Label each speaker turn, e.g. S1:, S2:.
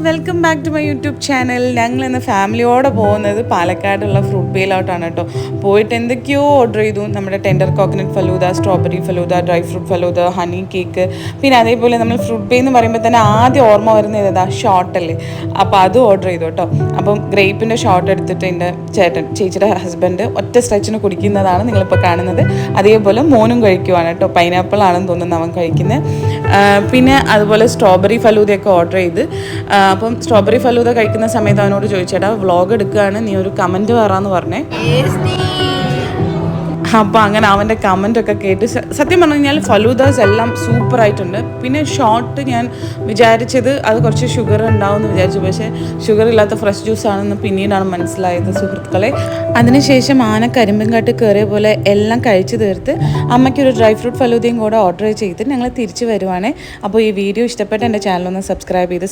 S1: Welcome back to my YouTube channel. ഞങ്ങൾ ഇന്ന് ഫാമിലിയോടെ പോകുന്നത് പാലക്കാടുള്ള ഫ്രൂട്ട് ബേയിലോട്ടാണ് കേട്ടോ. പോയിട്ട് എന്തൊക്കെയോ ഓർഡർ ചെയ്തു. നമ്മുടെ tender coconut falooda, strawberry falooda, dry fruit falooda, honey cake, പിന്നെ അതേപോലെ നമ്മൾ ഫ്രൂട്ട് ബേ എന്ന് പറയുമ്പോൾ തന്നെ ആദ്യം ഓർമ്മ വരുന്നത് ഏതാ, ഷോർട്ടല്ലേ. അപ്പോൾ അത് ഓർഡർ ചെയ്തു കേട്ടോ. അപ്പം ഗ്രേപ്പിൻ്റെ ഷോർട്ട് എടുത്തിട്ട് എൻ്റെ ചേച്ചിയുടെ ഹസ്ബൻഡ് ഒറ്റ സ്ട്രെച്ചിന് കുടിക്കുന്നതാണ് നിങ്ങളിപ്പോൾ കാണുന്നത്. അതേപോലെ മോനും കഴിക്കുവാണ് കേട്ടോ. പൈനാപ്പിൾ ആണെന്ന് തോന്നുന്നു അവൻ കഴിക്കുന്നത്. പിന്നെ അതുപോലെ സ്ട്രോബെറി ഫലൂദയൊക്കെ ഓർഡർ ചെയ്ത്. അപ്പം സ്ട്രോബെറി ഫലൂദ കഴിക്കുന്ന സമയത്ത് അവനോട് ചോദിച്ചേട്ടാ വ്ളോഗ് എടുക്കുകയാണ്, നീ ഒരു കമൻറ്റ് പറയാമെന്ന് പറഞ്ഞേ. അപ്പോൾ അങ്ങനെ അവൻ്റെ കമൻറ്റൊക്കെ കേട്ട് സത്യം പറഞ്ഞു കഴിഞ്ഞാൽ ഫലൂദാസ് എല്ലാം സൂപ്പറായിട്ടുണ്ട്. പിന്നെ ഷോർട്ട് ഞാൻ വിചാരിച്ചത് അത് കുറച്ച് ഷുഗർ ഉണ്ടാവുമെന്ന് വിചാരിച്ചു, പക്ഷേ ഷുഗർ ഇല്ലാത്ത ഫ്രഷ് ജ്യൂസാണെന്ന് പിന്നീടാണ് മനസ്സിലായത് സുഹൃത്തുക്കളെ. അതിനുശേഷം ആന കരിമ്പൻകാട്ട് കയറിയ പോലെ എല്ലാം കഴിച്ചു തീർത്ത് അമ്മയ്ക്കൊരു ഡ്രൈ ഫ്രൂട്ട് ഫലൂദയും കൂടെ ഓർഡർ ചെയ്ത് ഞങ്ങൾ തിരിച്ച് വരുവാണേ. അപ്പോൾ ഈ വീഡിയോ ഇഷ്ടപ്പെട്ട എൻ്റെ ചാനലൊന്ന് സബ്സ്ക്രൈബ് ചെയ്ത്